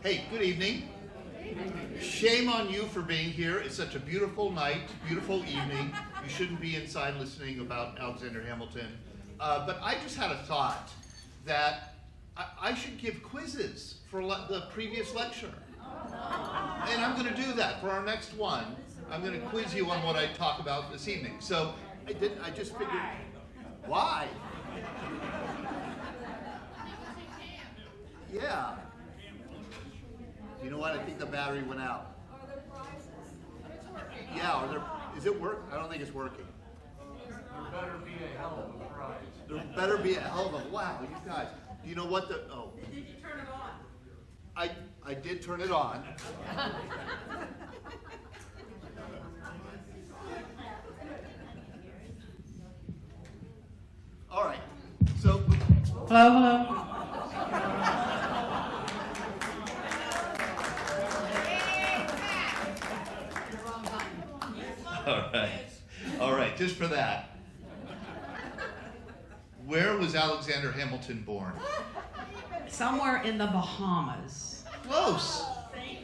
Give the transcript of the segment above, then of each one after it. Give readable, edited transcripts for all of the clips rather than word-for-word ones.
Hey, good evening. Shame on you for being here. It's such a beautiful night, beautiful evening. You shouldn't be inside listening about Alexander Hamilton. But I just had a thought that I should give quizzes for the previous lecture. And I'm going to do that for our next one. I'm going to quiz you on what I talk about this evening. So I just figured, why? Yeah. You know what? I think the battery went out. Are there prizes? It's working. Yeah, is it work? I don't think it's working. There better be a hell of a prize. There better be a hell of a, wow, you guys. Do you know what the, oh. Did you turn it on? I did turn it on. All right, so. Hello. All right, just for that. Where was Alexander Hamilton born? Somewhere in the Bahamas. Close.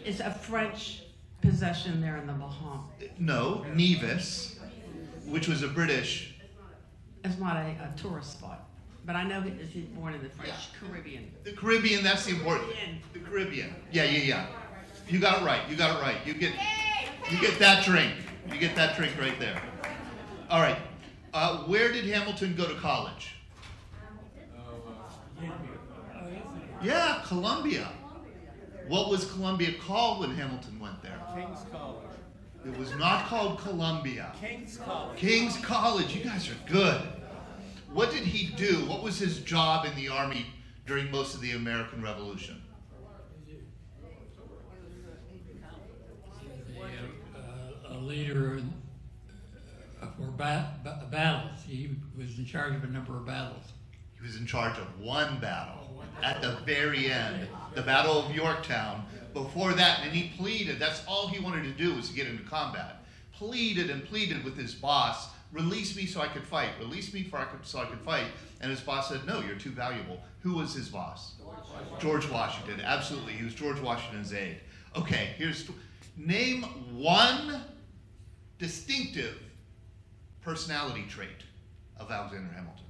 It's a French possession there in the Bahamas. No, Nevis, which was a British. It's not a tourist spot, but I know he's born in the French Caribbean. The Caribbean, that's the important. The Caribbean. Yeah. You got it right. You get that drink. You get that drink right there. All right. Where did Hamilton go to college? Yeah, Columbia. What was Columbia called when Hamilton went there? King's College. It was not called Columbia. King's College. King's College. You guys are good. What did he do? What was his job in the army during most of the American Revolution? A leader for battles. He was in charge of a number of battles. He was in charge of one battle at the very end, the Battle of Yorktown. Before that, and he pleaded, that's all he wanted to do was to get into combat. Pleaded and pleaded with his boss, release me so I could fight, release me so I could fight. And his boss said, no, you're too valuable. Who was his boss? George Washington, absolutely. He was George Washington's aide. Okay, name one distinctive personality trait of Alexander Hamilton.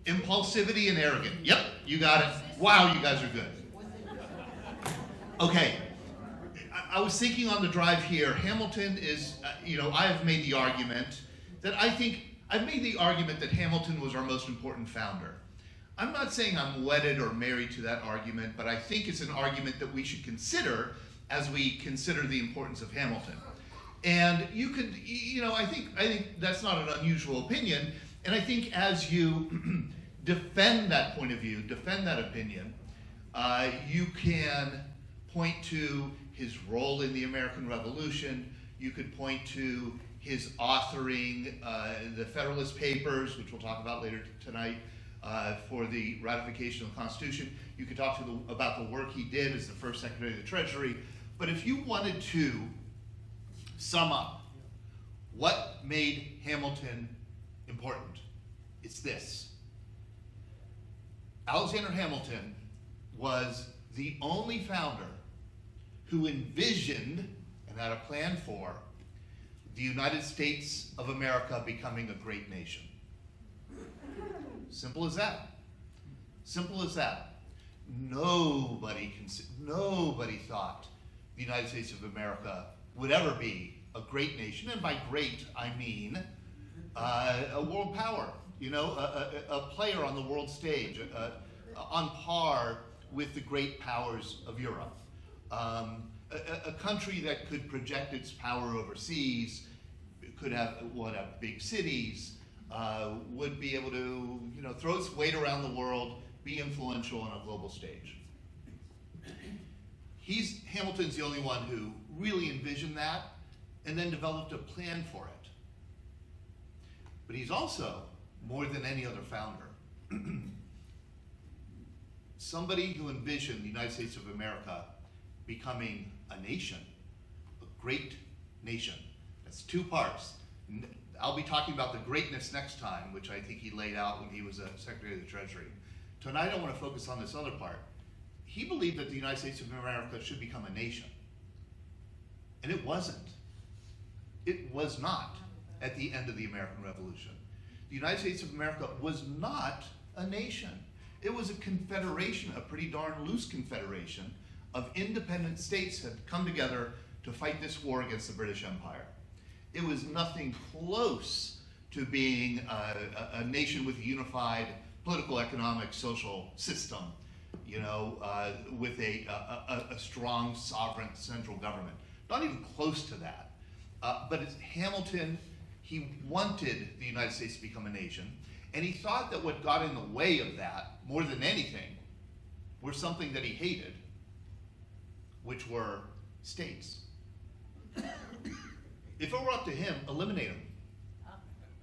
Impulsivity and arrogant. Yep, you got it. Wow, you guys are good. Okay, I was thinking on the drive here, Hamilton is, I have made the argument that I've made the argument that Hamilton was our most important founder. I'm not saying I'm wedded or married to that argument, but I think it's an argument that we should consider as we consider the importance of Hamilton. And you could, I think that's not an unusual opinion. And I think as you defend that point of view, defend that opinion, you can point to his role in the American Revolution. You could point to his authoring the Federalist Papers, which we'll talk about later tonight, for the ratification of the Constitution. You could talk about the work he did as the first Secretary of the Treasury. But if you wanted to sum up what made Hamilton important, it's this. Alexander Hamilton was the only founder who envisioned and had a plan for the United States of America becoming a great nation. Simple as that. Simple as that. Nobody thought the United States of America would ever be a great nation, and by great I mean a world power, a player on the world stage, on par with the great powers of Europe. A country that could project its power overseas, would have big cities, would be able to throw its weight around the world, be influential on a global stage. Hamilton's the only one who really envisioned that and then developed a plan for it. But he's also, more than any other founder, somebody who envisioned the United States of America becoming a nation, a great nation. That's two parts. I'll be talking about the greatness next time, which I think he laid out when he was a Secretary of the Treasury. Tonight I want to focus on this other part. he believed that the United States of America should become a nation. And it wasn't. It was not at the end of the American Revolution. The United States of America was not a nation. It was a confederation, a pretty darn loose confederation of independent states that had come together to fight this war against the British Empire. It was nothing close to being a nation with a unified political, economic, social system, with a strong, sovereign central government. Not even close to that. But it's Hamilton, he wanted the United States to become a nation, and he thought that what got in the way of that, more than anything, were something that he hated, which were states. If it were up to him, eliminate them.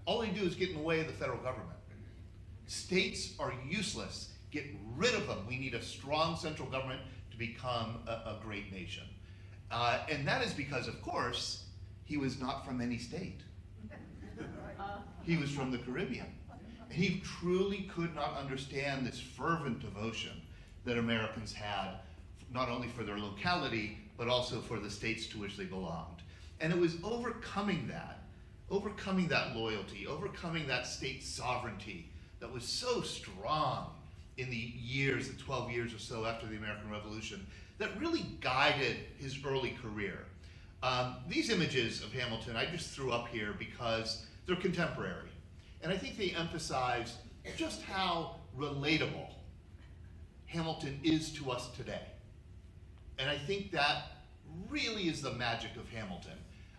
All they do is get in the way of the federal government. States are useless. Get rid of them. We need a strong central government to become a great nation. And that is because, of course, he was not from any state. He was from the Caribbean. And he truly could not understand this fervent devotion that Americans had, not only for their locality, but also for the states to which they belonged. And it was overcoming that loyalty, overcoming that state sovereignty that was so strong in the 12 years or so after the American Revolution, that really guided his early career. These images of Hamilton I just threw up here because they're contemporary. And I think they emphasize just how relatable Hamilton is to us today. And I think that really is the magic of Hamilton.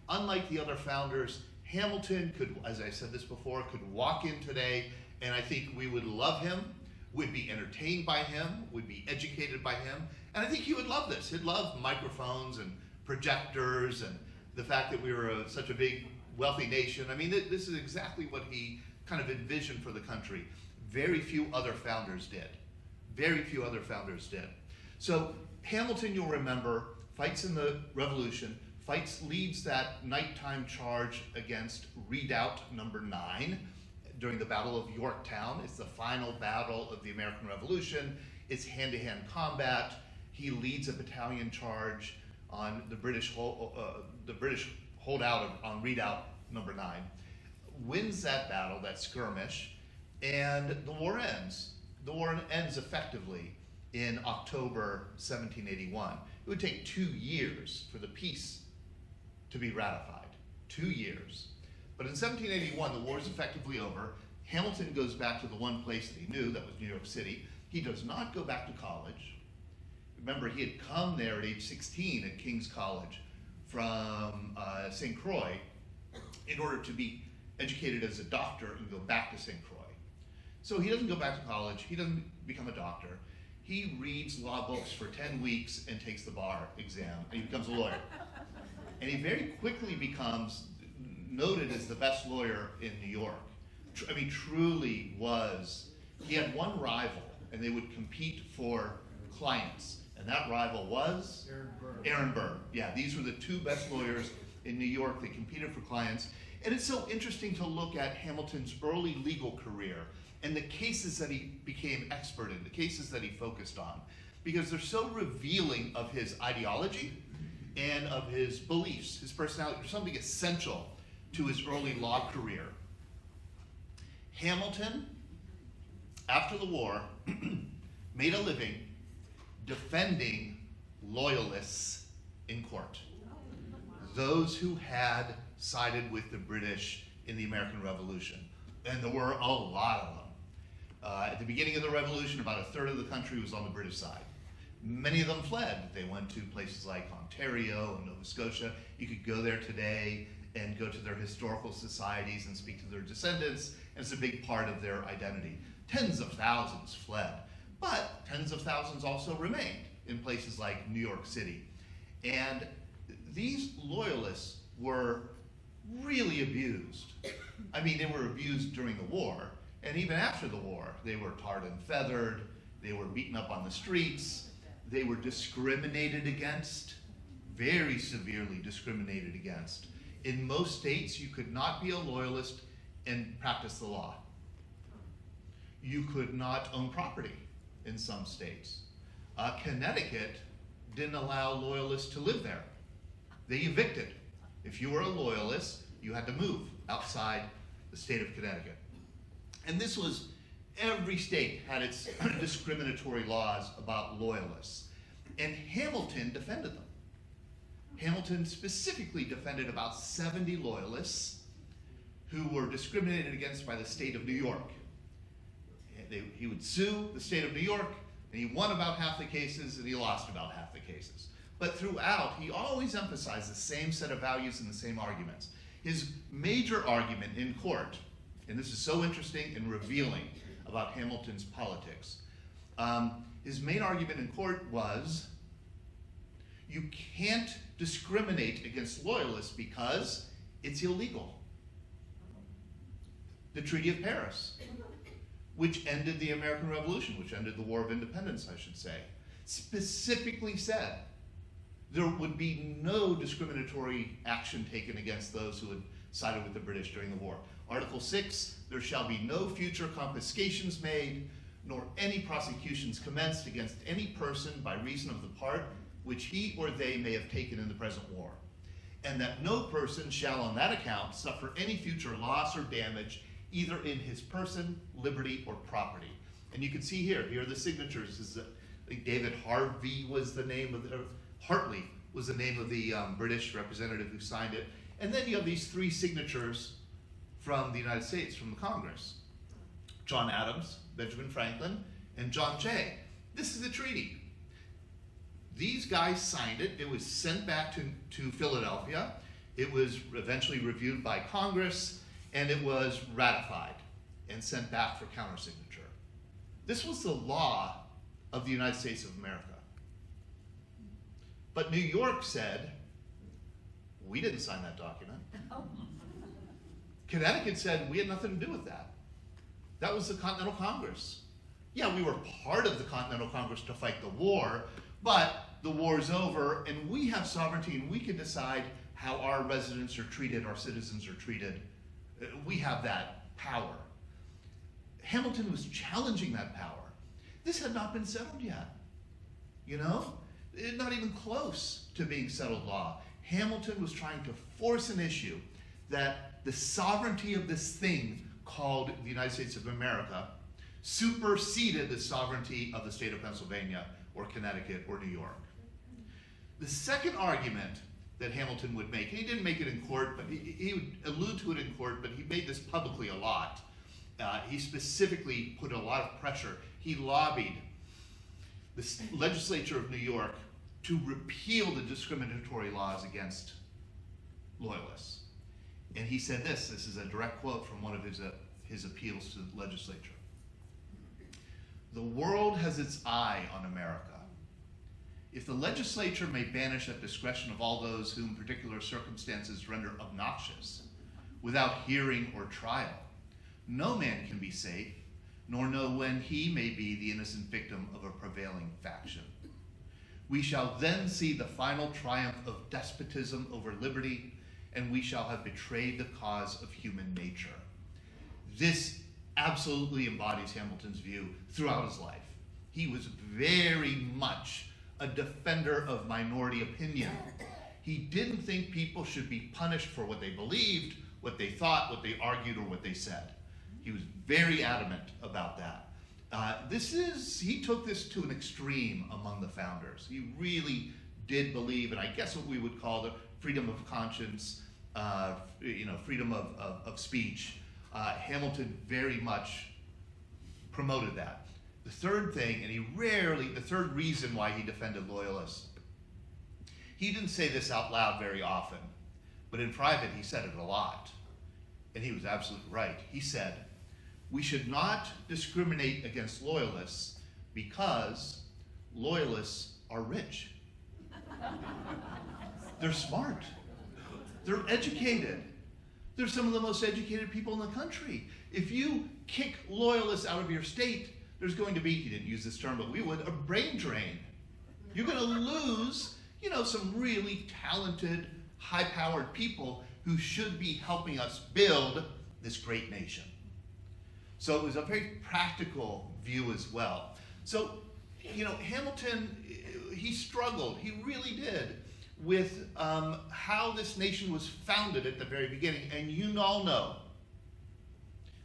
Unlike the other founders, Hamilton could, as I said this before, could walk in today, and I think we would love him, would be entertained by him, would be educated by him, and I think he would love this. He'd love microphones and projectors and the fact that we were such a big, wealthy nation. I mean, this is exactly what he kind of envisioned for the country. Very few other founders did. Very few other founders did. So Hamilton, you'll remember, fights in the Revolution, leads that nighttime charge against Redoubt number 9 during the Battle of Yorktown. It's the final battle of the American Revolution. It's hand-to-hand combat. He leads a battalion charge on the British holdout on Redoubt number 9, wins that battle, that skirmish, and the war ends. The war ends effectively in October 1781. It would take 2 years for the peace to be ratified. 2 years. But in 1781, the war is effectively over. Hamilton goes back to the one place that he knew, that was New York City. He does not go back to college. Remember, he had come there at age 16 at King's College from St. Croix in order to be educated as a doctor and go back to St. Croix. So he doesn't go back to college. He doesn't become a doctor. He reads law books for 10 weeks and takes the bar exam, and he becomes a lawyer. And he very quickly becomes noted as the best lawyer in New York. I mean, truly was. He had one rival, and they would compete for clients. And that rival was? Aaron Burr. Yeah, these were the 2 best lawyers in New York. They competed for clients. And it's so interesting to look at Hamilton's early legal career and the cases that he became expert in, the cases that he focused on, because they're so revealing of his ideology and of his beliefs, his personality. There's something essential to his early law career. Hamilton, after the war, made a living defending loyalists in court. Those who had sided with the British in the American Revolution. And there were a lot of them. At the beginning of the Revolution, about 1/3 of the country was on the British side. Many of them fled. They went to places like Ontario and Nova Scotia. You could go there today and go to their historical societies and speak to their descendants, and it's a big part of their identity. Tens of thousands fled, but tens of thousands also remained in places like New York City. And these loyalists were really abused. I mean, they were abused during the war, and even after the war. They were tarred and feathered, they were beaten up on the streets, they were discriminated against, very severely discriminated against. In most states, you could not be a loyalist and practice the law. You could not own property in some states. Connecticut didn't allow loyalists to live there. They evicted. If you were a loyalist, you had to move outside the state of Connecticut. And this was, every state had its discriminatory laws about loyalists. And Hamilton defended them. Hamilton specifically defended about 70 loyalists who were discriminated against by the state of New York. He would sue the state of New York, and he won about half the cases, and he lost about half the cases. But throughout, he always emphasized the same set of values and the same arguments. His major argument in court, and this is so interesting and revealing about Hamilton's politics, his main argument in court was, you can't discriminate against loyalists because it's illegal. The Treaty of Paris, which ended the American Revolution, which ended the War of Independence, I should say, specifically said there would be no discriminatory action taken against those who had sided with the British during the war. Article 6, there shall be no future confiscations made, nor any prosecutions commenced against any person by reason of the part which he or they may have taken in the present war, and that no person shall on that account suffer any future loss or damage either in his person, liberty, or property. And you can see here are the signatures. This is, I think David Harvey was the name of Hartley was the name of the British representative who signed it. And then you have these 3 signatures from the United States, from the Congress. John Adams, Benjamin Franklin, and John Jay. This is the treaty. These guys signed it. It was sent back to Philadelphia. It was eventually reviewed by Congress, and it was ratified and sent back for countersignature. This was the law of the United States of America. But New York said, we didn't sign that document. Connecticut said, we had nothing to do with that. That was the Continental Congress. Yeah, we were part of the Continental Congress to fight the war, but the war's over, and we have sovereignty, and we can decide how our residents are treated, our citizens are treated. We have that power. Hamilton was challenging that power. This had not been settled yet. You know? Not even close to being settled law. Hamilton was trying to force an issue that the sovereignty of this thing called the United States of America superseded the sovereignty of the state of Pennsylvania or Connecticut or New York. The second argument that Hamilton would make, and he didn't make it in court, but he would allude to it in court, but he made this publicly a lot. He specifically put a lot of pressure. He lobbied the legislature of New York to repeal the discriminatory laws against loyalists. And he said this is a direct quote from one of his appeals to the legislature. The world has its eye on America. If the legislature may banish at discretion of all those whom particular circumstances render obnoxious, without hearing or trial, no man can be safe, nor know when he may be the innocent victim of a prevailing faction. We shall then see the final triumph of despotism over liberty, and we shall have betrayed the cause of human nature. This absolutely embodies Hamilton's view throughout his life. He was very much a defender of minority opinion. He didn't think people should be punished for what they believed, what they thought, what they argued, or what they said. He was very adamant about that. He took this to an extreme among the founders. He really did believe, and I guess what we would call the freedom of conscience, freedom of speech. Hamilton very much promoted that. The third thing, the third reason why he defended loyalists, he didn't say this out loud very often, but in private he said it a lot. And he was absolutely right. He said, we should not discriminate against loyalists because loyalists are rich. They're smart. They're educated. They're some of the most educated people in the country. If you kick loyalists out of your state, there's going to be, he didn't use this term, but we would, a brain drain. You're going to lose, some really talented, high-powered people who should be helping us build this great nation. So it was a very practical view as well. So Hamilton, he struggled, he really did, with how this nation was founded at the very beginning. And you all know,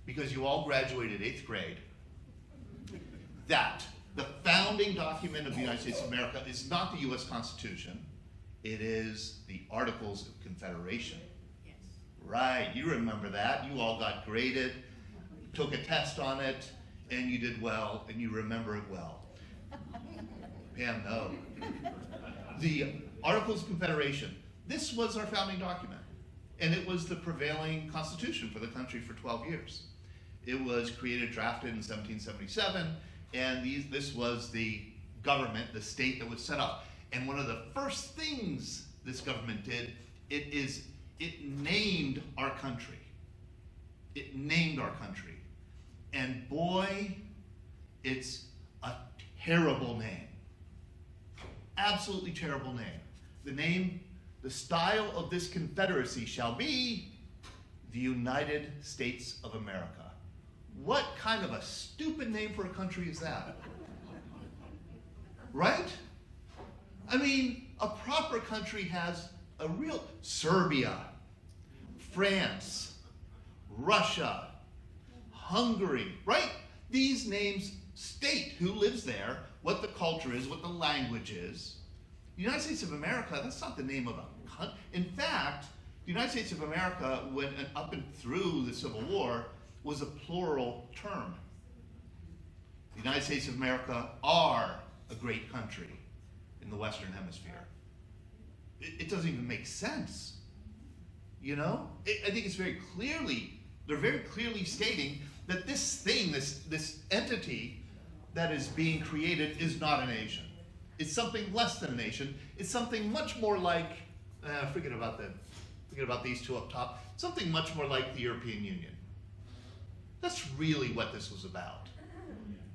because you all graduated 8th grade, that the founding document of the United States of America is not the U.S. Constitution, it is the Articles of Confederation. Yes. Right, you remember that. You all got graded, took a test on it, and you did well, and you remember it well. Pam, no. The Articles of Confederation, this was our founding document, and it was the prevailing constitution for the country for 12 years. It was created, drafted in 1777, and this was the government, the state that was set up. And one of the first things this government did, it named our country. It named our country. And boy, it's a terrible name. Absolutely terrible name. The style of this confederacy shall be the United States of America. What kind of a stupid name for a country is that? Right? I mean, a proper country has a real Serbia, France, Russia, Hungary, right? These names state who lives there, what the culture is, what the language is. The United States of America, that's not the name of a country. In fact, the United States of America, up and through the Civil War, was a plural term. The United States of America are a great country in the Western Hemisphere. It doesn't even make sense. I think they're very clearly stating that this thing, this entity that is being created is not a nation. It's something less than a nation. It's something much more like, forget about these two up top, something much more like the European Union. That's really what this was about.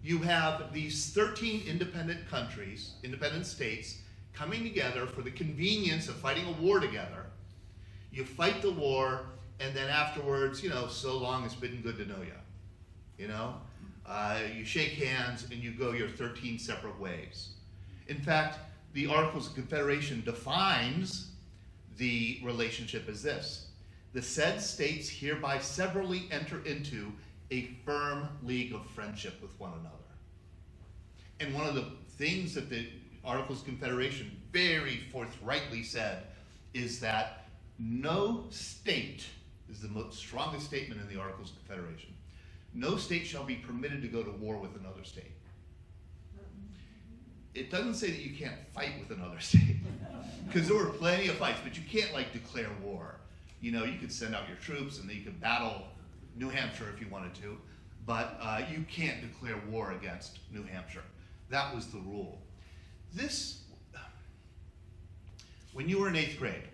You have these 13 independent countries, independent states, coming together for the convenience of fighting a war together. You fight the war, and then afterwards, so long it's been good to know you. You shake hands and you go your 13 separate ways. In fact, the Articles of Confederation defines the relationship as this: the said states hereby severally enter into a firm league of friendship with one another. And one of the things that the Articles of Confederation very forthrightly said is that no state, is the most strongest statement in the Articles of Confederation, no state shall be permitted to go to war with another state. It doesn't say that you can't fight with another state, because there were plenty of fights, but you can't declare war. You could send out your troops and then you could battle New Hampshire if you wanted to, but you can't declare war against New Hampshire. That was the rule. When you were in 8th grade,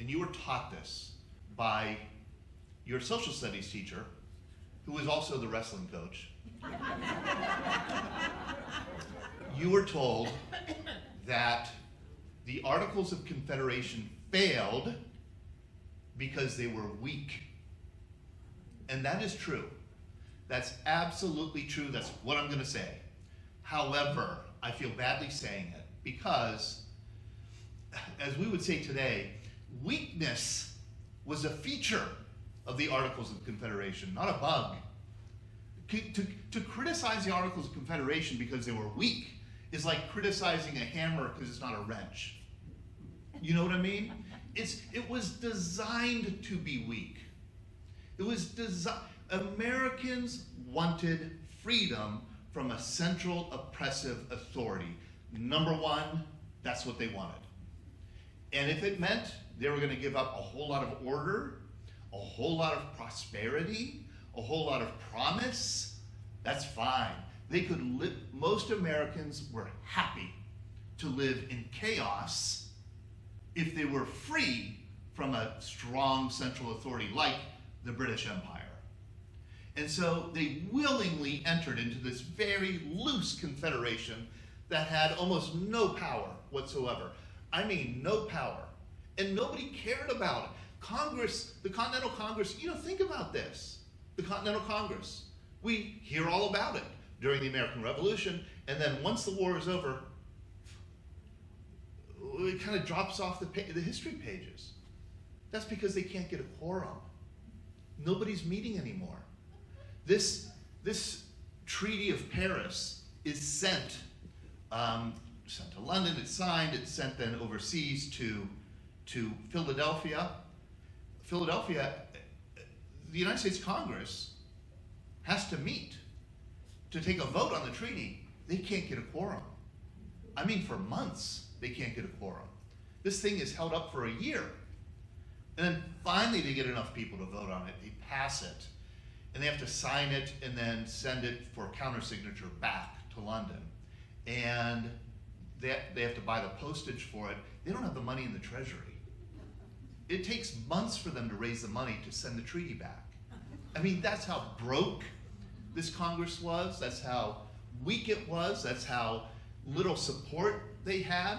and you were taught this by your social studies teacher, who was also the wrestling coach, you were told that the Articles of Confederation failed because they were weak. And that is true. That's absolutely true. That's what I'm going to say. However, I feel badly saying it because, as we would say today, weakness was a feature of the Articles of Confederation, not a bug. To criticize the Articles of Confederation because they were weak is like criticizing a hammer because it's not a wrench. You know what I mean? It was designed to be weak. Americans wanted freedom from a central oppressive authority. Number one, that's what they wanted. And if it meant they were going to give up a whole lot of order, a whole lot of prosperity, a whole lot of promise, that's fine. They could live, most Americans were happy to live in chaos if they were free from a strong central authority like the British Empire. And so they willingly entered into this very loose confederation that had almost no power whatsoever. I mean, no power. And nobody cared about it. Congress, the Continental Congress, think about this. The Continental Congress, we hear all about it. during the American Revolution, and then once the war is over, it kind of drops off the history pages. That's because they can't get a quorum. Nobody's meeting anymore. This Treaty of Paris is sent to London, it's signed, it's sent then overseas to Philadelphia. Philadelphia, the United States Congress has to meet to take a vote on the treaty. They can't get a quorum. I mean, for months, they can't get a quorum. This thing is held up for a year. And then finally they get enough people to vote on it. They pass it. And they have to sign it and then send it for countersignature back to London. And they have to buy the postage for it. They don't have the money in the treasury. It takes months for them to raise the money to send the treaty back. I mean, that's how broke this Congress was. That's how weak it was. That's how little support they had.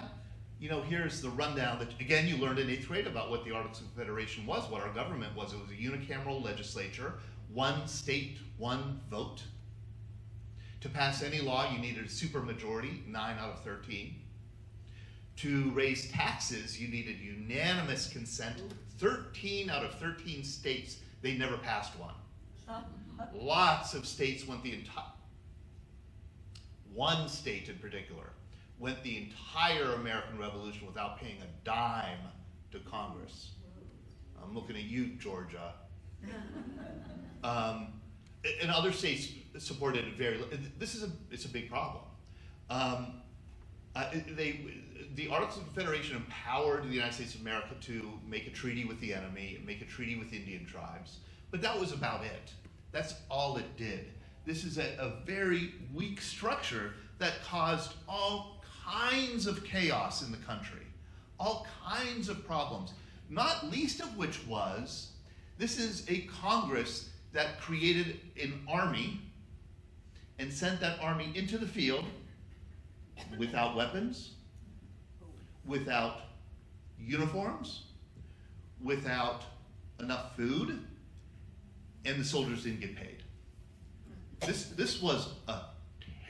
You know, here's the rundown that, again, you learned in 8th grade about what the Articles of Confederation was, what our government was. It was a unicameral legislature, one state, one vote. To pass any law, you needed a supermajority, 9 out of 13. To raise taxes, you needed unanimous consent. 13 out of 13 states, they never passed one. Lots of states went the entire, one state in particular, went the entire American Revolution without paying a dime to Congress. I'm looking at you, Georgia. And other states supported it very. It's a big problem. The Articles of Confederation empowered the United States of America to make a treaty with the enemy, and make a treaty with Indian tribes, but that was about it. That's all it did. This is a very weak structure that caused all kinds of chaos in the country, all kinds of problems, not least of which was, this is a Congress that created an army and sent that army into the field without weapons, without uniforms, without enough food, and the soldiers didn't get paid. This was a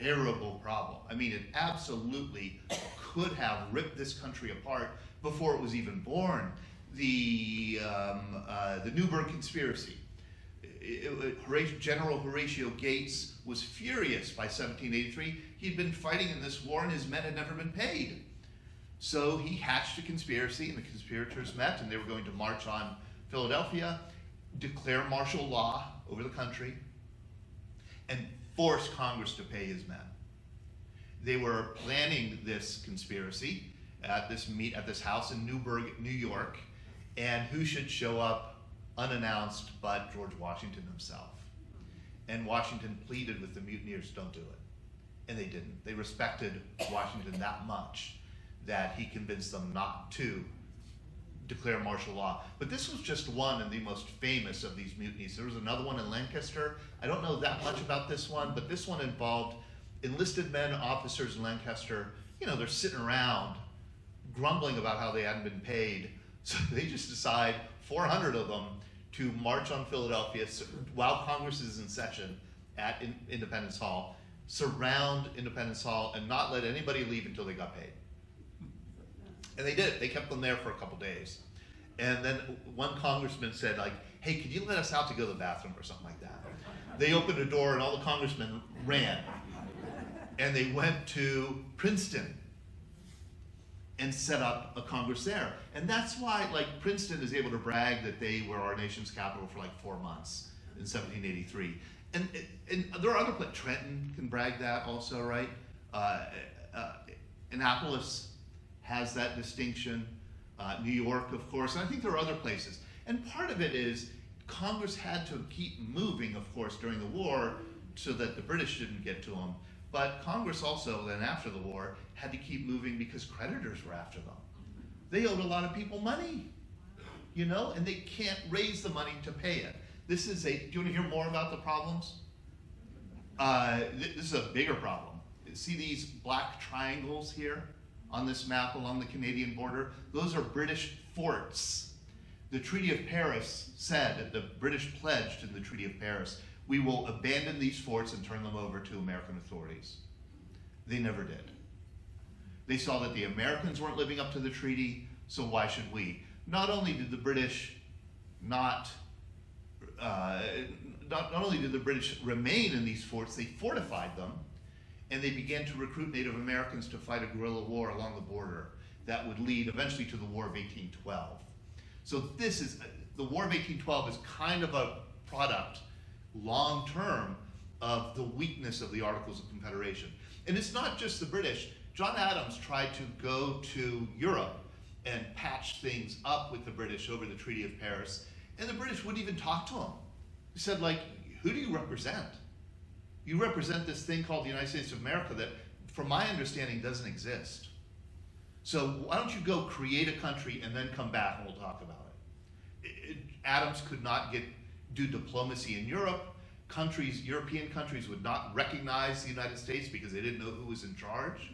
terrible problem. I mean, it absolutely could have ripped this country apart before it was even born. The Newburgh Conspiracy. General Horatio Gates was furious by 1783. He'd been fighting in this war and his men had never been paid. So he hatched a conspiracy, and the conspirators met, and they were going to march on Philadelphia, declare martial law over the country, and force Congress to pay his men. They were planning this conspiracy at this house in Newburgh, New York, and who should show up unannounced but George Washington himself. And Washington pleaded with the mutineers, don't do it. And they didn't. They respected Washington that much that he convinced them not to declare martial law. But this was just one and the most famous of these mutinies. There was another one in Lancaster. I don't know that much about this one, but this one involved enlisted men, officers in Lancaster. You know, they're sitting around grumbling about how they hadn't been paid. So they just decide, 400 of them, to march on Philadelphia while Congress is in session at Independence Hall, surround Independence Hall, and not let anybody leave until they got paid. And they did. They kept them there for a couple days. And then one congressman said, like, hey, could you let us out to go to the bathroom or something like that? They opened a door and all the congressmen ran. And they went to Princeton and set up a Congress there. And that's why, like, Princeton is able to brag that they were our nation's capital for like 4 months in 1783. And there are other places. Trenton can brag that also, right? Annapolis has that distinction. New York, of course, and I think there are other places. And part of it is Congress had to keep moving, of course, during the war so that the British didn't get to them. But Congress also, then after the war, had to keep moving because creditors were after them. They owed a lot of people money, you know, and they can't raise the money to pay it. Do you want to hear more about the problems? This is a bigger problem. See these black triangles here on this map along the Canadian border? Those are British forts. The Treaty of Paris said, that the British pledged in the Treaty of Paris, we will abandon these forts and turn them over to American authorities. They never did. They saw that the Americans weren't living up to the treaty, so why should we? Not only did the British not only did the British remain in these forts, they fortified them, and they began to recruit Native Americans to fight a guerrilla war along the border that would lead eventually to the War of 1812. So this is, the War of 1812 is kind of a product, long term, of the weakness of the Articles of Confederation. And it's not just the British. John Adams tried to go to Europe and patch things up with the British over the Treaty of Paris, and the British wouldn't even talk to him. He said, like, who do you represent? You represent this thing called the United States of America that, from my understanding, doesn't exist. So why don't you go create a country and then come back and we'll talk about it. Adams could not do diplomacy in Europe. European countries would not recognize the United States because they didn't know who was in charge.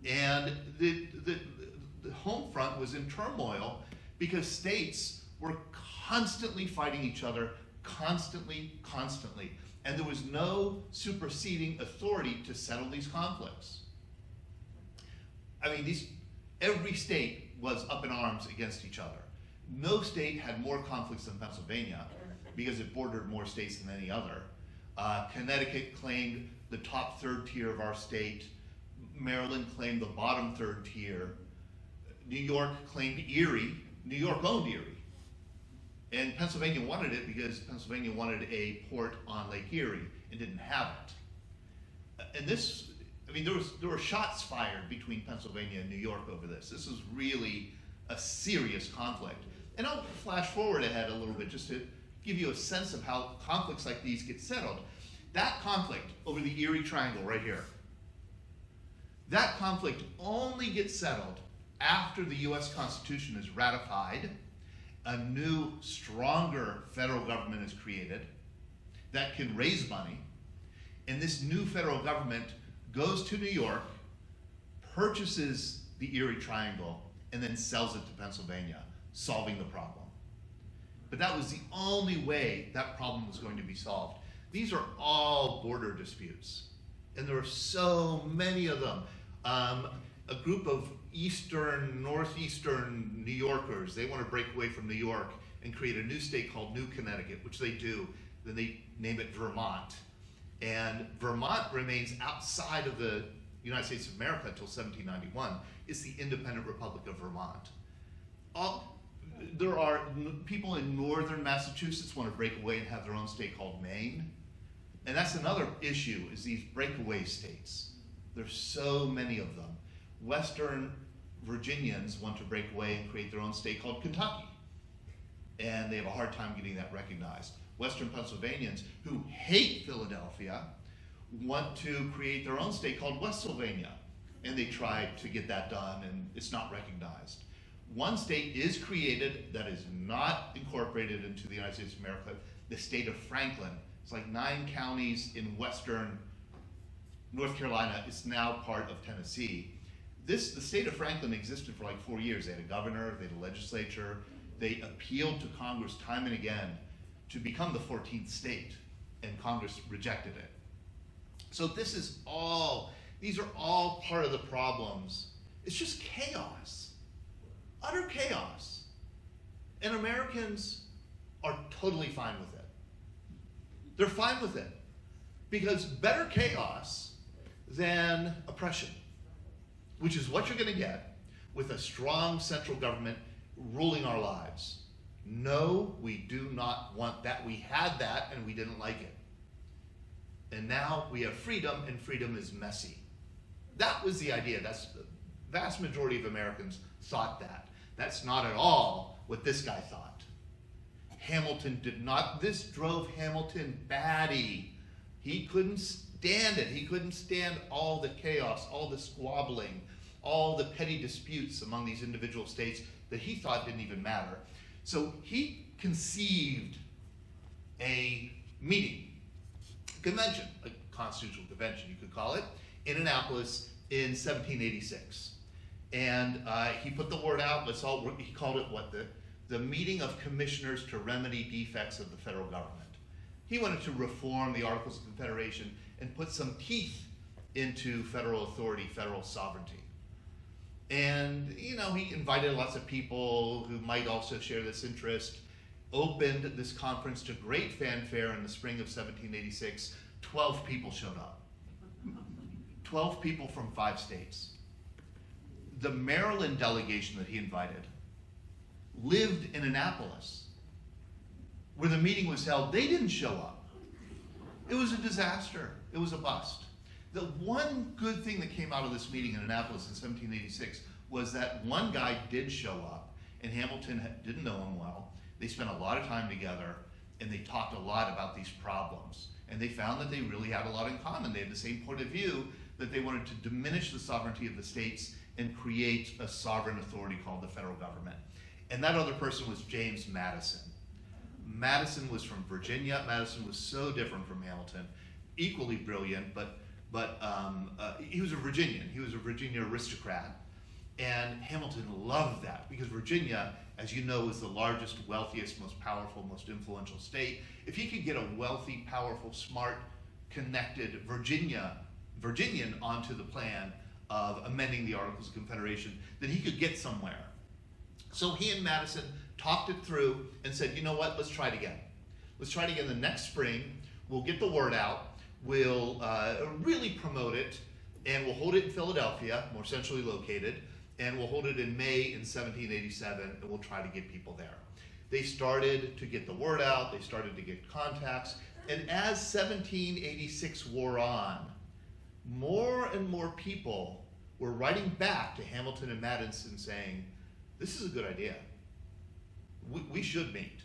And the home front was in turmoil because states were constantly fighting each other, constantly. And there was no superseding authority to settle these conflicts. I mean, every state was up in arms against each other. No state had more conflicts than Pennsylvania because it bordered more states than any other. Connecticut claimed the top third tier of our state. Maryland claimed the bottom third tier. New York claimed Erie. New York owned Erie. And Pennsylvania wanted it because Pennsylvania wanted a port on Lake Erie and didn't have it. And this, I mean, there were shots fired between Pennsylvania and New York over this. This was really a serious conflict. And I'll flash forward ahead a little bit just to give you a sense of how conflicts like these get settled. That conflict over the Erie Triangle right here, that conflict only gets settled after the US Constitution is ratified, a new, stronger federal government is created that can raise money, and this new federal government goes to New York, purchases the Erie Triangle, and then sells it to Pennsylvania, solving the problem. But that was the only way that problem was going to be solved. These are all border disputes, and there are so many of them. A group of northeastern New Yorkers, they want to break away from New York and create a new state called New Connecticut, which they do. Then they name it Vermont. And Vermont remains outside of the United States of America until 1791. It's the independent Republic of Vermont. There are people in northern Massachusetts want to break away and have their own state called Maine. And that's another issue, is these breakaway states. There's so many of them. Western Virginians want to break away and create their own state called Kentucky. And they have a hard time getting that recognized. Western Pennsylvanians who hate Philadelphia want to create their own state called Westsylvania. And they try to get that done, and it's not recognized. One state is created that is not incorporated into the United States of America, the state of Franklin. It's like 9 counties in western North Carolina. It's now part of Tennessee. The state of Franklin existed for like 4 years. They had a governor, they had a legislature. They appealed to Congress time and again to become the 14th state, and Congress rejected it. So these are all part of the problems. It's just chaos, utter chaos. And Americans are totally fine with it. They're fine with it because better chaos than oppression, which is what you're going to get with a strong central government ruling our lives. No, we do not want that. We had that and we didn't like it. And now we have freedom, and freedom is messy. That was the idea. That's the vast majority of Americans thought that. That's not at all what this guy thought. Hamilton did not. This drove Hamilton batty. He couldn't stand it. He couldn't stand all the chaos, all the squabbling, all the petty disputes among these individual states that he thought didn't even matter. So he conceived a meeting, convention, a constitutional convention, you could call it, in Annapolis in 1786. And he put the word out. He called it what? The meeting of commissioners to remedy defects of the federal government. He wanted to reform the Articles of Confederation and put some teeth into federal authority, federal sovereignty. And, you know, he invited lots of people who might also share this interest, opened this conference to great fanfare in the spring of 1786. 12 people showed up. 12 people from 5 states. The Maryland delegation that he invited lived in Annapolis, where the meeting was held. They didn't show up. It was a disaster. It was a bust. The one good thing that came out of this meeting in Annapolis in 1786 was that one guy did show up, and Hamilton didn't know him well. They spent a lot of time together, and they talked a lot about these problems. And they found that they really had a lot in common. They had the same point of view, that they wanted to diminish the sovereignty of the states and create a sovereign authority called the federal government. And that other person was James Madison. Madison was from Virginia. Madison was so different from Hamilton, equally brilliant, but he was a Virginian. He was a Virginia aristocrat. And Hamilton loved that because Virginia, as you know, is the largest, wealthiest, most powerful, most influential state. If he could get a wealthy, powerful, smart, connected Virginian onto the plan of amending the Articles of Confederation, then he could get somewhere. So he and Madison talked it through and said, you know what, let's try it again. Let's try it again the next spring. We'll get the word out. We'll really promote it, and we'll hold it in Philadelphia, more centrally located, and we'll hold it in May in 1787, and we'll try to get people there. They started to get the word out. They started to get contacts. And as 1786 wore on, more and more people were writing back to Hamilton and Madison saying, this is a good idea. We should meet.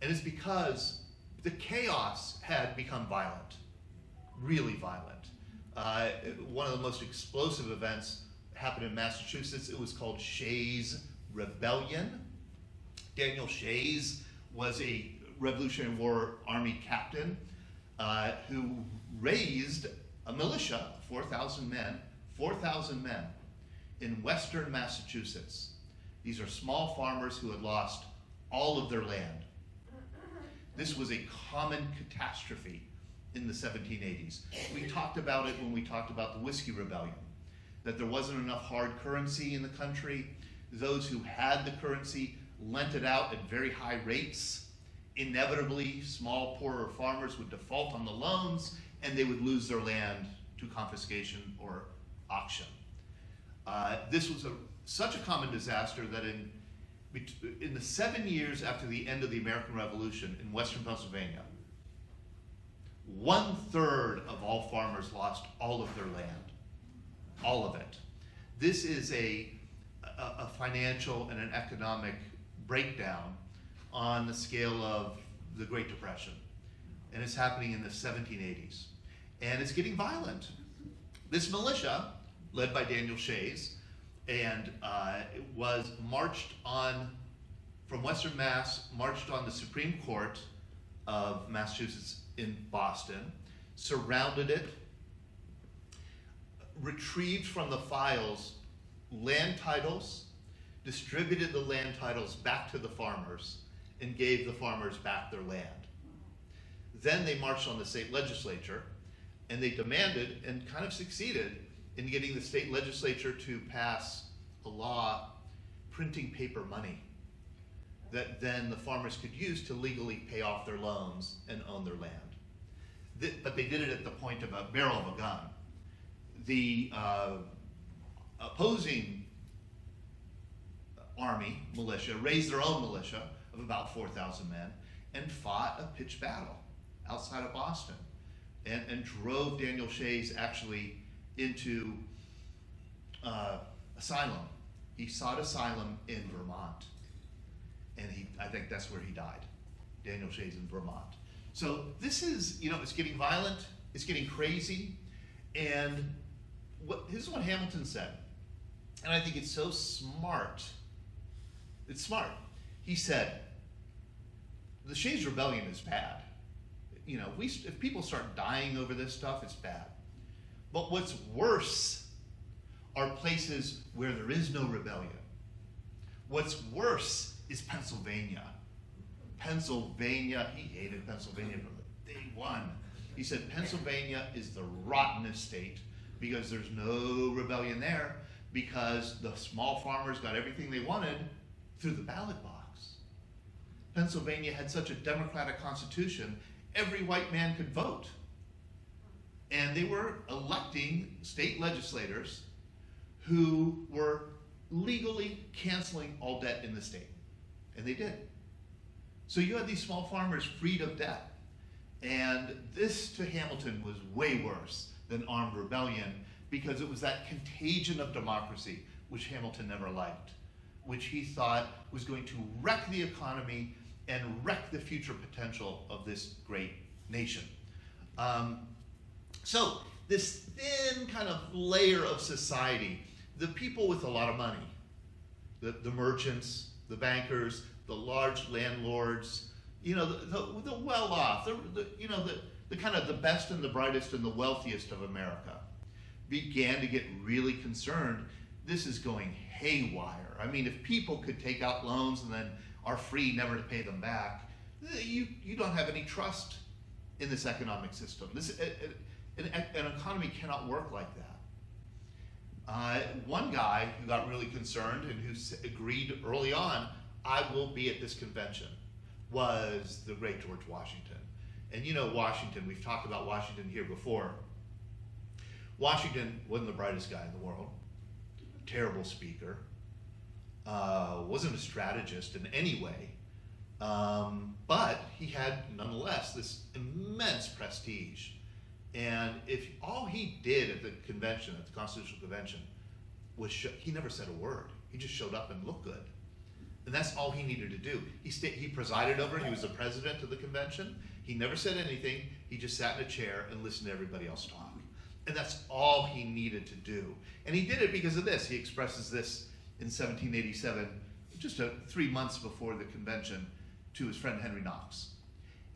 And it's because the chaos had become violent, really violent. One of the most explosive events happened in Massachusetts. It was called Shays' Rebellion. Daniel Shays was a Revolutionary War Army captain who raised a militia, 4,000 men in western Massachusetts. These are small farmers who had lost all of their land. This was a common catastrophe in the 1780s. We talked about it when we talked about the Whiskey Rebellion, that there wasn't enough hard currency in the country. Those who had the currency lent it out at very high rates. Inevitably, small, poorer farmers would default on the loans, and they would lose their land to confiscation or auction. This was such a common disaster that in the 7 years after the end of the American Revolution in Western Pennsylvania, 1/3 of all farmers lost all of their land, all of it. This is a financial and an economic breakdown on the scale of the Great Depression. And it's happening in the 1780s. And it's getting violent. This militia, led by Daniel Shays, and was marched on, from Western Mass, marched on the Supreme Court of Massachusetts in Boston, surrounded it, retrieved from the files land titles, distributed the land titles back to the farmers, and gave the farmers back their land. Then they marched on the state legislature, and they demanded, and kind of succeeded, in getting the state legislature to pass a law printing paper money that then the farmers could use to legally pay off their loans and own their land. But they did it at the point of a barrel of a gun. The opposing army, militia, raised their own militia of about 4,000 men and fought a pitched battle outside of Boston and drove Daniel Shays actually into asylum. He sought asylum in Vermont, and I think that's where he died. Daniel Shays in Vermont. So this is, it's getting violent, it's getting crazy, and this is what Hamilton said, and I think it's so smart. It's smart. He said, the Shays Rebellion is bad. If people start dying over this stuff, it's bad. But what's worse are places where there is no rebellion. What's worse is Pennsylvania. Pennsylvania, he hated Pennsylvania from the day one. He said Pennsylvania is the rottenest state because there's no rebellion there, because the small farmers got everything they wanted through the ballot box. Pennsylvania had such a democratic constitution, every white man could vote. And they were electing state legislators who were legally canceling all debt in the state. And they did. So you had these small farmers freed of debt. And this to Hamilton was way worse than armed rebellion, because it was that contagion of democracy, which Hamilton never liked, which he thought was going to wreck the economy and wreck the future potential of this great nation. So this thin kind of layer of society, the people with a lot of money, the merchants, the bankers, the large landlords, you know, the well-off, the kind of the best and the brightest and the wealthiest of America began to get really concerned. This is going haywire. I mean, if people could take out loans and then are free never to pay them back, you don't have any trust in this economic system. An economy cannot work like that. One guy who got really concerned and who agreed early on, I will be at this convention, was the great George Washington. And you know Washington, we've talked about Washington here before. Washington wasn't the brightest guy in the world, terrible speaker, wasn't a strategist in any way, but he had nonetheless this immense prestige. And if all he did at the convention, at the Constitutional Convention, was he never said a word. He just showed up and looked good. And that's all he needed to do. He presided over it. He was the president of the convention. He never said anything. He just sat in a chair and listened to everybody else talk. And that's all he needed to do. And he did it because of this. He expresses this in 1787, just 3 months before the convention, to his friend Henry Knox.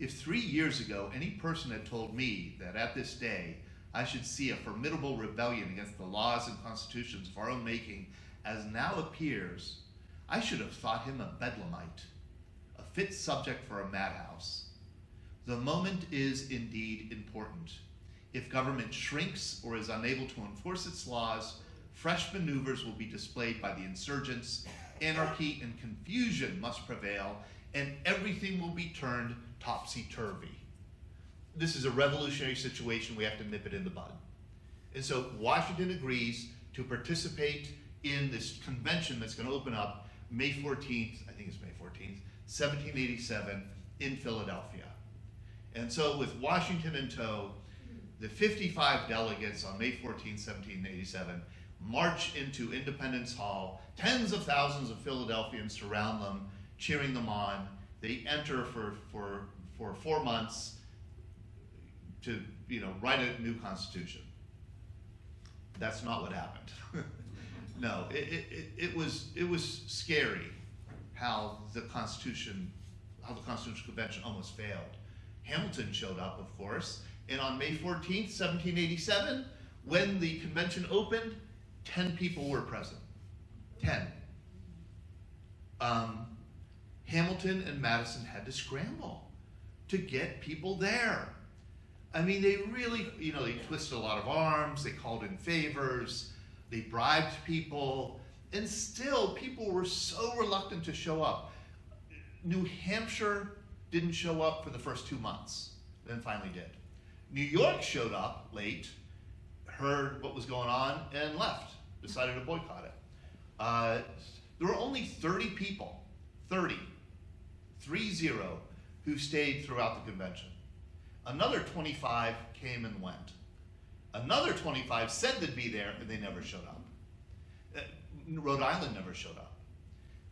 If 3 years ago any person had told me that at this day I should see a formidable rebellion against the laws and constitutions of our own making as now appears, I should have thought him a bedlamite, a fit subject for a madhouse. The moment is indeed important. If government shrinks or is unable to enforce its laws, fresh maneuvers will be displayed by the insurgents, anarchy and confusion must prevail, and everything will be turned topsy-turvy. This is a revolutionary situation. We have to nip it in the bud. And so Washington agrees to participate in this convention that's going to open up May 14th, I think it's May 14th, 1787 in Philadelphia. And so with Washington in tow, the 55 delegates on May 14th, 1787 march into Independence Hall. Tens of thousands of Philadelphians surround them, cheering them on. They enter for 4 months to write a new constitution. That's not what happened. No, it was scary how the Constitutional Convention almost failed. Hamilton showed up, of course, and on May 14th, 1787, when the convention opened, 10 people were present. 10. Hamilton and Madison had to scramble to get people there. I mean, they really, they twisted a lot of arms, they called in favors, they bribed people, and still people were so reluctant to show up. New Hampshire didn't show up for the first 2 months, then finally did. New York showed up late, heard what was going on, and left, decided to boycott it. There were only 30 people, 30, who stayed throughout the convention. Another 25 came and went. Another 25 said they'd be there, and they never showed up. Rhode Island never showed up.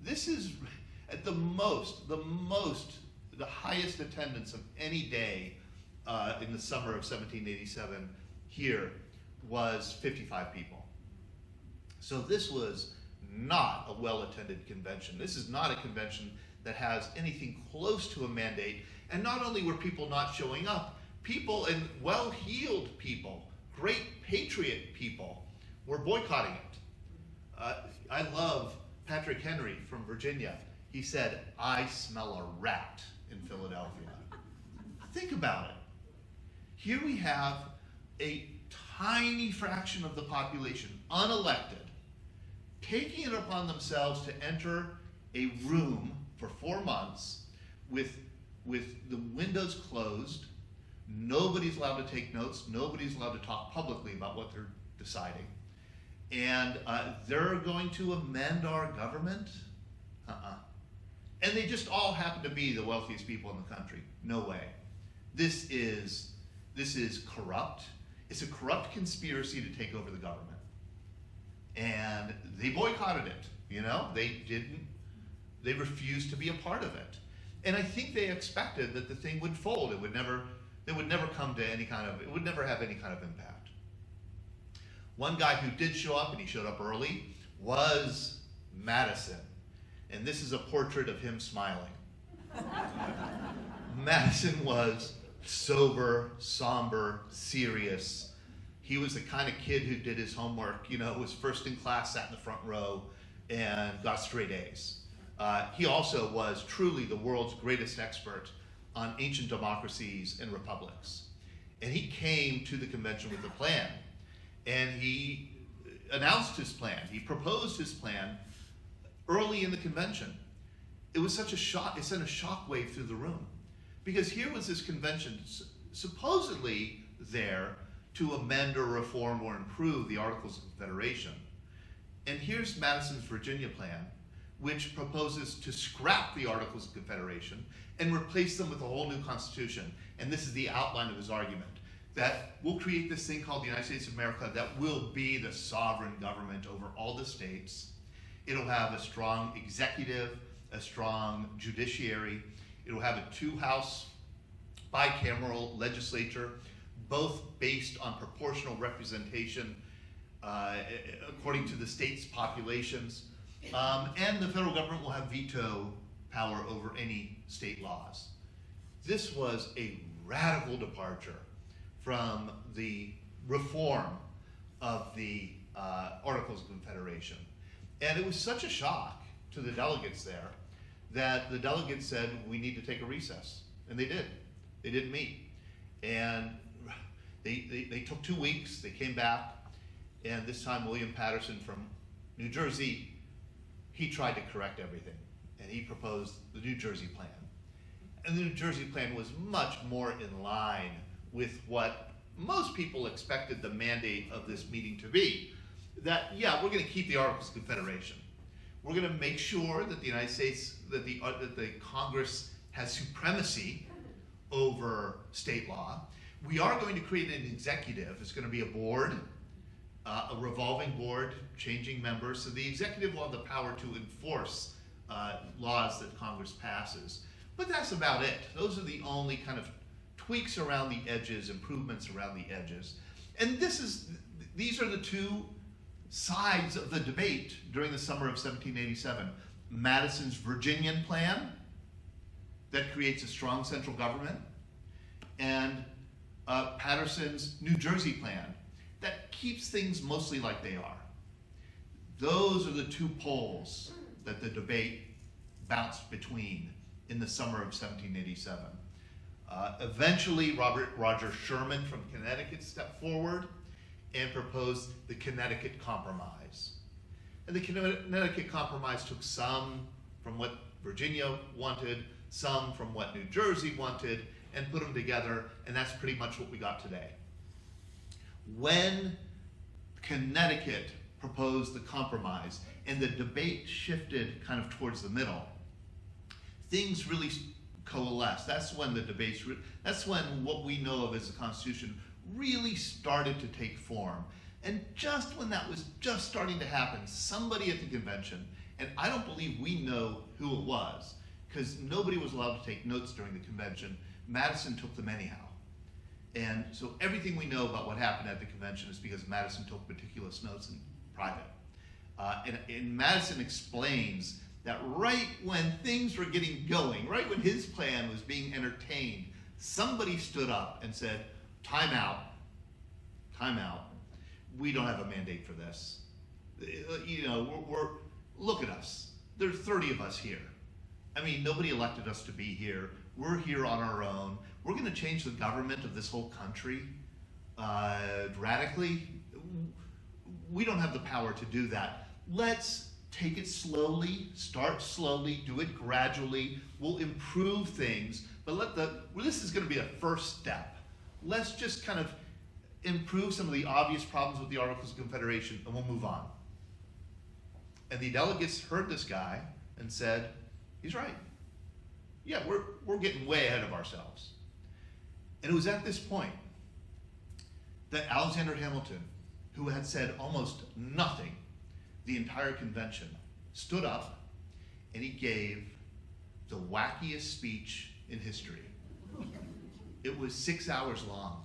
This is at the highest attendance of any day in the summer of 1787 here was 55 people. So this was not a well-attended convention. This is not a convention that has anything close to a mandate. And not only were people not showing up, people, and well-heeled people, great patriot people, were boycotting it. I love Patrick Henry from Virginia. He said, "I smell a rat in Philadelphia. Think about it. Here we have a tiny fraction of the population, unelected, taking it upon themselves to enter a room for 4 months with the windows closed. Nobody's allowed to take notes. Nobody's allowed to talk publicly about what they're deciding. And they're going to amend our government? And they just all happen to be the wealthiest people in the country. No way. This is corrupt. It's a corrupt conspiracy to take over the government. And they boycotted it, you know? They refused to be a part of it. And I think they expected that the thing would fold. It would never come to any kind of, it would never have any kind of impact. One guy who did show up, and he showed up early, was Madison. And this is a portrait of him smiling. Madison was sober, somber, serious. He was the kind of kid who did his homework, you know, was first in class, sat in the front row, and got straight A's. He also was truly the world's greatest expert on ancient democracies and republics. And he came to the convention with a plan. And he announced his plan. He proposed his plan early in the convention. It was such a shock, it sent a shockwave through the room. Because here was this convention supposedly there to amend or reform or improve the Articles of Confederation. And here's Madison's Virginia plan, which proposes to scrap the Articles of Confederation and replace them with a whole new constitution. And this is the outline of his argument, that we'll create this thing called the United States of America that will be the sovereign government over all the states. It'll have a strong executive, a strong judiciary. It'll have a 2-house bicameral legislature, both based on proportional representation according to the state's populations. And the federal government will have veto power over any state laws. This was a radical departure from the reform of the Articles of Confederation. And it was such a shock to the delegates there that the delegates said, we need to take a recess. And they did. They didn't meet. And they took 2 weeks, they came back, and this time William Patterson from New Jersey, he tried to correct everything. And he proposed the New Jersey plan. And the New Jersey plan was much more in line with what most people expected the mandate of this meeting to be. That, yeah, we're going to keep the Articles of Confederation. We're going to make sure that the United States, that the Congress has supremacy over state law. We are going to create an executive. It's going to be a board, a revolving board, changing members. So the executive will have the power to enforce laws that Congress passes. But that's about it. Those are the only kind of tweaks around the edges, improvements around the edges. And these are the two sides of the debate during the summer of 1787. Madison's Virginian plan that creates a strong central government, and Patterson's New Jersey plan that keeps things mostly like they are. Those are the two poles that the debate bounced between in the summer of 1787. Eventually, Roger Sherman from Connecticut stepped forward and proposed the Connecticut Compromise. And the Connecticut Compromise took some from what Virginia wanted, some from what New Jersey wanted, and put them together, and that's pretty much what we got today. When Connecticut proposed the compromise and the debate shifted kind of towards the middle, things really coalesced. That's when the debates, that's when what we know of as the Constitution really started to take form. And just when that was just starting to happen, somebody at the convention, and I don't believe we know who it was, because nobody was allowed to take notes during the convention, Madison took them anyhow. And so everything we know about what happened at the convention is because Madison took meticulous notes in private. And Madison explains that right when things were getting going, right when his plan was being entertained, somebody stood up and said, time out, we don't have a mandate for this. You know, look at us. There's 30 of us here. I mean, nobody elected us to be here. We're here on our own. We're going to change the government of this whole country radically. We don't have the power to do that. Let's take it slowly, start slowly, do it gradually. We'll improve things, but this is going to be a first step. Let's just kind of improve some of the obvious problems with the Articles of Confederation, and we'll move on. And the delegates heard this guy and said, he's right. Yeah, we're getting way ahead of ourselves. And it was at this point that Alexander Hamilton, who had said almost nothing the entire convention, stood up and he gave the wackiest speech in history. It was 6 hours long,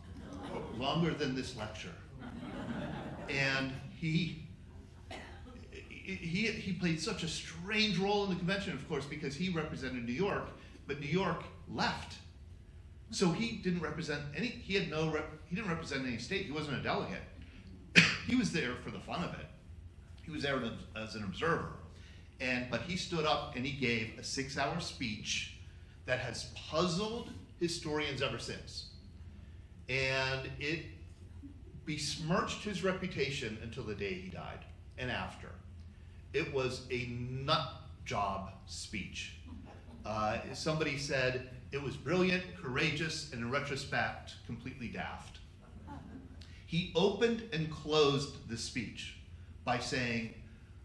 longer than this lecture. And he played such a strange role in the convention, of course, because he represented New York, but New York left. So he didn't represent he didn't represent any state. He wasn't a delegate. He was there for the fun of it. He was there as an observer. But he stood up and he gave a 6-hour speech that has puzzled historians ever since. And it besmirched his reputation until the day he died and after. It was a nut job speech. Somebody said it was brilliant, courageous, and in retrospect, completely daft. He opened and closed the speech by saying,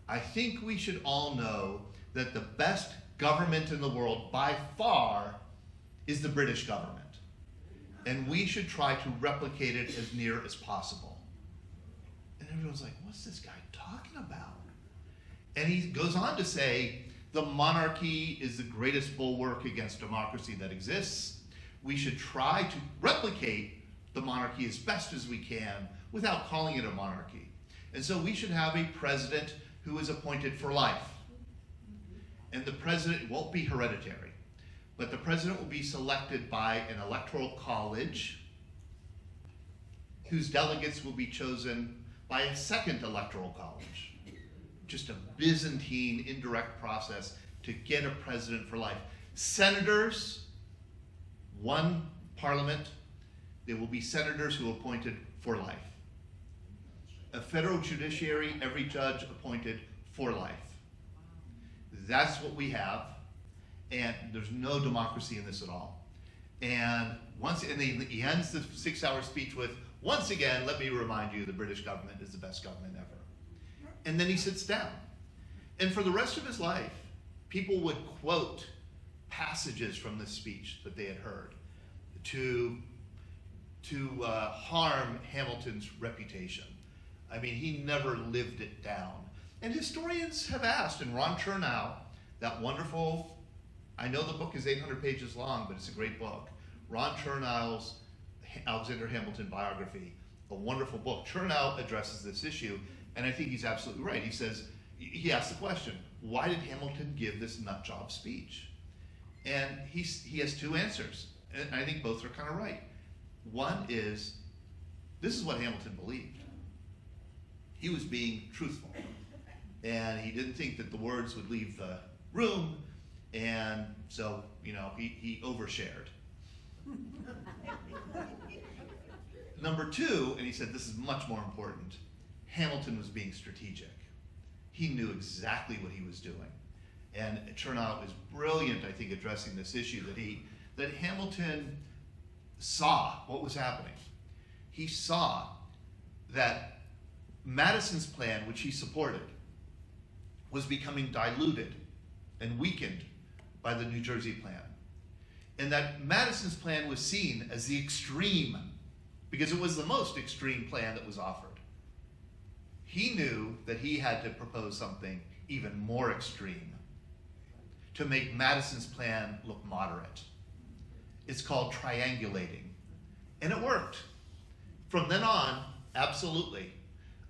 I think we should all know that the best government in the world by far is the British government. And we should try to replicate it as near as possible. And everyone's like, what's this guy talking about? And he goes on to say, the monarchy is the greatest bulwark against democracy that exists. We should try to replicate the monarchy as best as we can without calling it a monarchy. And so we should have a president who is appointed for life. And the president won't be hereditary, but the president will be selected by an electoral college whose delegates will be chosen by a second electoral college. Just a Byzantine indirect process to get a president for life. Senators, one parliament, there will be senators who are appointed for life. A federal judiciary, every judge appointed for life. That's what we have, and there's no democracy in this at all. And he ends the 6-hour speech with, once again, let me remind you, the British government is the best government ever. And then he sits down. And for the rest of his life, people would quote passages from this speech that they had heard to harm Hamilton's reputation. I mean, he never lived it down. And historians have asked, and Ron Chernow, that wonderful, I know the book is 800 pages long, but it's a great book. Ron Chernow's Alexander Hamilton biography, a wonderful book. Chernow addresses this issue, and I think he's absolutely right. He asks the question, why did Hamilton give this nutjob speech? And he has two answers, and I think both are kind of right. One is, this is what Hamilton believed. He was being truthful, and he didn't think that the words would leave the room, and so, he overshared. Number two, and he said this is much more important, Hamilton was being strategic. He knew exactly what he was doing. And Chernow is brilliant, I think, addressing this issue, that Hamilton saw what was happening. He saw that Madison's plan, which he supported, was becoming diluted and weakened by the New Jersey plan. And that Madison's plan was seen as the extreme, because it was the most extreme plan that was offered. He knew that he had to propose something even more extreme to make Madison's plan look moderate. It's called triangulating. And it worked. From then on, absolutely.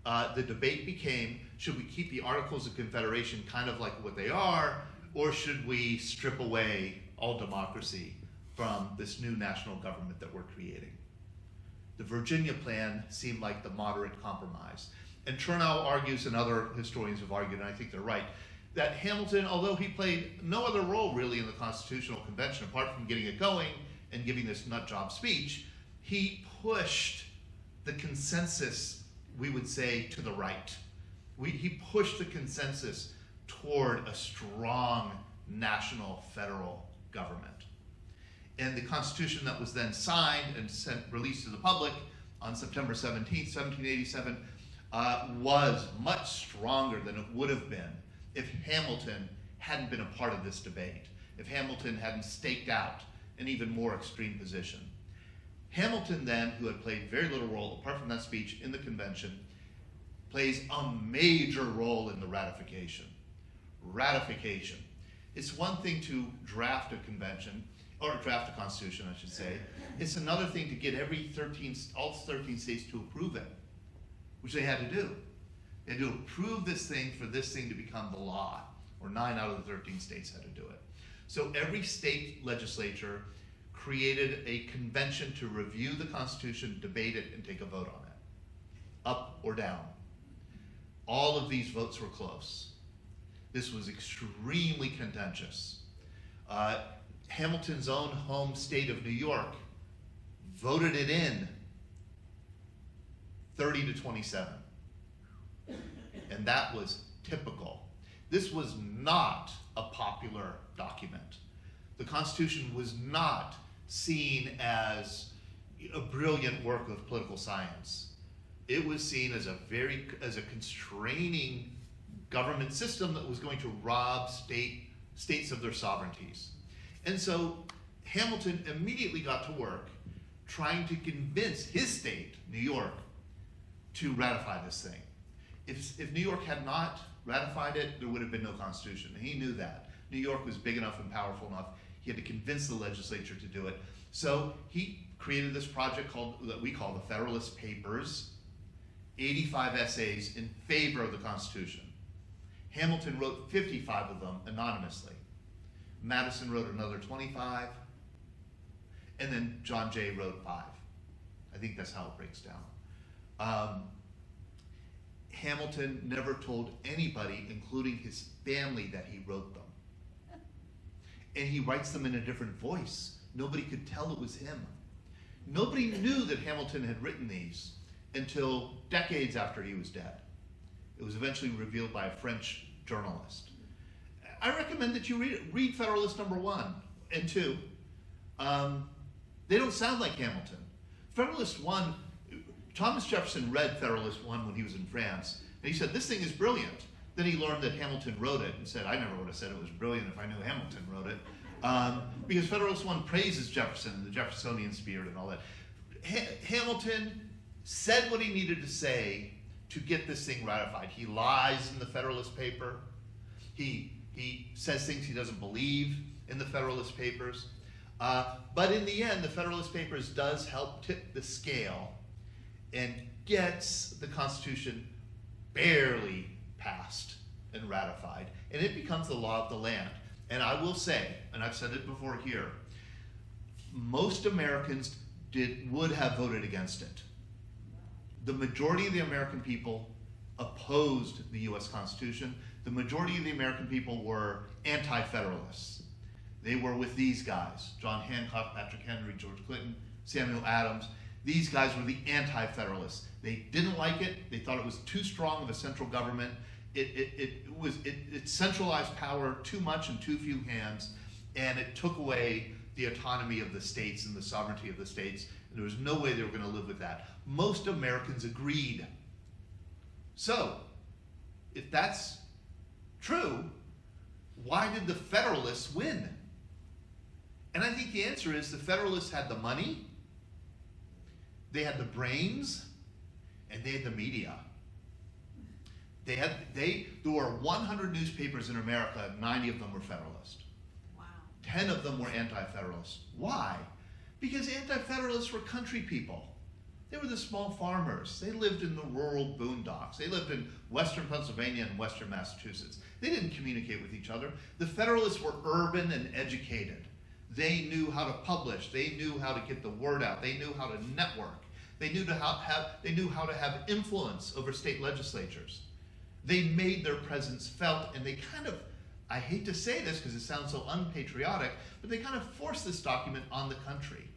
The debate became, should we keep the Articles of Confederation kind of like what they are, or should we strip away all democracy from this new national government that we're creating? The Virginia plan seemed like the moderate compromise. And Chernow argues, and other historians have argued, and I think they're right, that Hamilton, although he played no other role really in the Constitutional Convention apart from getting it going and giving this nut job speech, he pushed the consensus, we would say, to the right. He pushed the consensus toward a strong national federal government. And the Constitution that was then signed and released to the public on September 17th, 1787, was much stronger than it would have been if Hamilton hadn't been a part of this debate, if Hamilton hadn't staked out an even more extreme position. Hamilton then, who had played very little role, apart from that speech in the convention, plays a major role in the ratification. Ratification. It's one thing to draft a convention, or draft a constitution, I should say. It's another thing to get all 13 states to approve it, which they had to do. They had to approve this thing for this thing to become the law, or 9 out of the 13 states had to do it. So every state legislature created a convention to review the Constitution, debate it, and take a vote on it, up or down. All of these votes were close. This was extremely contentious. Hamilton's own home state of New York voted it in 30 to 27. And that was typical. This was not a popular document. The Constitution was not seen as a brilliant work of political science. It was seen as a constraining government system that was going to rob states of their sovereignties. And so Hamilton immediately got to work trying to convince his state, New York, to ratify this thing. If New York had not ratified it, there would have been no Constitution. And he knew that. New York was big enough and powerful enough. He had to convince the legislature to do it. So he created this project that we call the Federalist Papers, 85 essays in favor of the Constitution. Hamilton wrote 55 of them anonymously. Madison wrote another 25, and then John Jay wrote 5. I think that's how it breaks down. Hamilton never told anybody, including his family, that he wrote them. And he writes them in a different voice. Nobody could tell it was him. Nobody knew that Hamilton had written these until decades after he was dead. It was eventually revealed by a French journalist. I recommend that you read it. Read Federalist number 1 and 2. They don't sound like Hamilton. Federalist 1, Thomas Jefferson read Federalist 1 when he was in France, and he said, this thing is brilliant. Then he learned that Hamilton wrote it and said, I never would have said it was brilliant if I knew Hamilton wrote it. Because Federalist 1 praises Jefferson and the Jeffersonian spirit and all that. Hamilton said what he needed to say to get this thing ratified. He lies in the Federalist paper. He says things he doesn't believe in the Federalist Papers. But in the end, the Federalist Papers does help tip the scale and gets the Constitution barely passed and ratified. And it becomes the law of the land. And I will say, and I've said it before here, most Americans would have voted against it. The majority of the American people opposed the US Constitution. The majority of the American people were anti-federalists. They were with these guys, John Hancock, Patrick Henry, George Clinton, Samuel Adams. These guys were the anti-federalists. They didn't like it. They thought it was too strong of a central government. It centralized power too much in too few hands, and it took away the autonomy of the states and the sovereignty of the states. And there was no way they were going to live with that. Most Americans agreed. So, if that's true, why did the Federalists win? And I think the answer is the Federalists had the money, they had the brains, and they had the media. There were 100 newspapers in America, 90 of them were Federalist. Wow. 10 of them were anti-Federalist. Why? Because anti-Federalists were country people. They were the small farmers. They lived in the rural boondocks. They lived in western Pennsylvania and western Massachusetts. They didn't communicate with each other. The Federalists were urban and educated. They knew how to publish. They knew how to get the word out. They knew how to network. They knew how to have influence over state legislatures. They made their presence felt, and they kind of, I hate to say this because it sounds so unpatriotic, but they kind of forced this document on the country.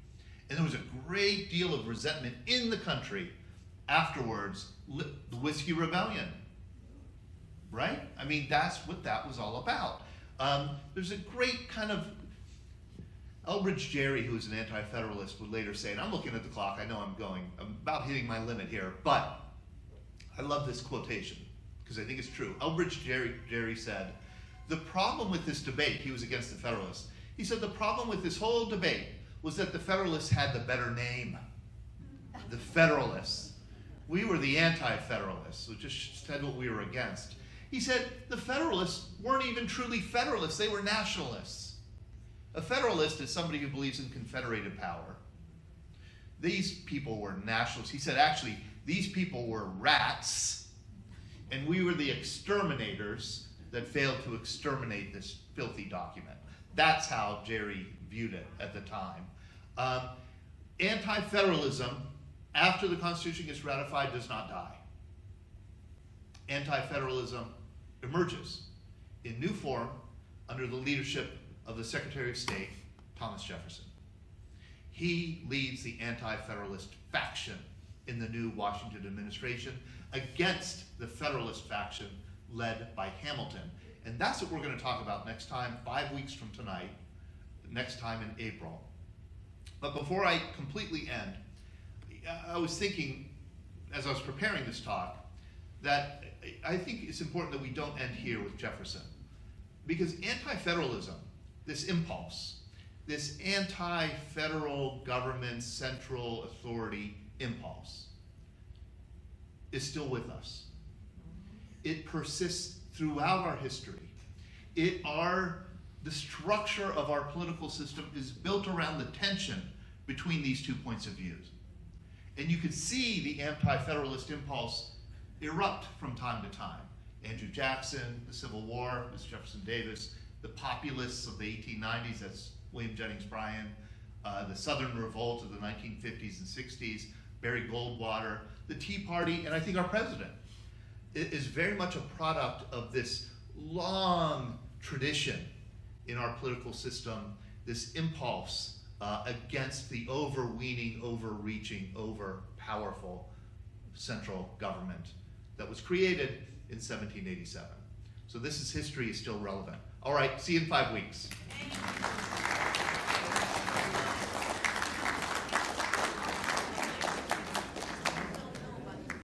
And there was a great deal of resentment in the country afterwards, the Whiskey Rebellion, right? I mean, that's what that was all about. There's a great kind of, Elbridge Gerry, who's an anti-federalist, would later say, and I'm looking at the clock, I know I'm about hitting my limit here, but I love this quotation, because I think it's true. Elbridge Gerry said, the problem with this debate, he was against the Federalists, he said the problem with this whole debate was that the Federalists had the better name. The Federalists. We were the anti-Federalists, which just said what we were against. He said the Federalists weren't even truly Federalists, they were nationalists. A Federalist is somebody who believes in confederated power. These people were nationalists. He said, actually, these people were rats, and we were the exterminators that failed to exterminate this filthy document. That's how Gerry viewed it at the time. Anti-federalism, after the Constitution gets ratified, does not die. Anti-federalism emerges in new form under the leadership of the Secretary of State, Thomas Jefferson. He leads the anti-federalist faction in the new Washington administration against the Federalist faction led by Hamilton. And that's what we're going to talk about next time, 5 weeks from tonight, next time in April. But before I completely end, I was thinking, as I was preparing this talk, that I think it's important that we don't end here with Jefferson. Because anti-federalism, this impulse, this anti-federal government, central authority impulse, is still with us. It persists throughout our history. The structure of our political system is built around the tension between these two points of view. And you could see the anti-federalist impulse erupt from time to time. Andrew Jackson, the Civil War, Mr. Jefferson Davis, the populists of the 1890s, that's William Jennings Bryan, the Southern Revolt of the 1950s and 60s, Barry Goldwater, the Tea Party, and I think our president is very much a product of this long tradition in our political system, this impulse against the overweening, overreaching, over-powerful central government that was created in 1787. So this history is still relevant. All right, see you in 5 weeks.